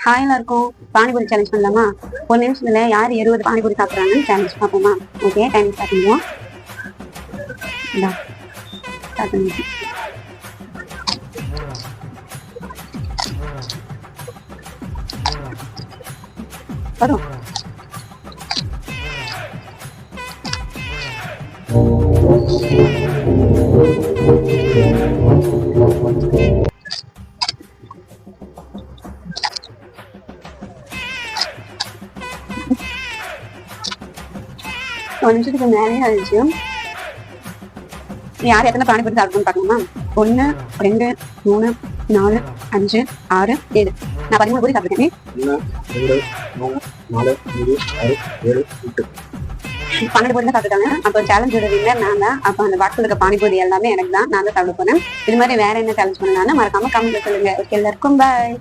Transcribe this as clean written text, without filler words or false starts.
Hi எல்லாருக்கும் panipuri challenge பண்ணலாமா? ஒரு நிமிஷத்துல யார் 20 பானிபூரி சாப்பிட்றாங்கன்னு சேலஞ்ச் பார்ப்போமா? ஓகே, டைம் ஸ்டார்ட் பண்ணுவோம். ஸ்டார்ட் பண்ணிச்சு. வரும். ஒரு நிமிஷத்துக்கு மேலே ஆயிடுச்சு. யார் எத்தனை பானிபூரி சாப்பிடணும்னு பார்க்கணுமா? 1 2 3 4 5 6 7. நான் 13 பூரி சாப்பிட்டேன். 12 பூரி தான் சாப்பிட்டாங்க. அப்போ சேலஞ்சோட வின்னர் நான் தான். அப்போ அந்த பாக்ஸில் இருக்க பானிபூரி எல்லாமே எனக்கு தான். நான் தான் சாப்பிட போறேன். இது மாதிரி வேற என்ன சேலஞ்ச் பண்ணலாம்னு மறக்காம கமெண்ட்ல சொல்லுங்க. ஓகே, எல்லாருக்கும் பாய்.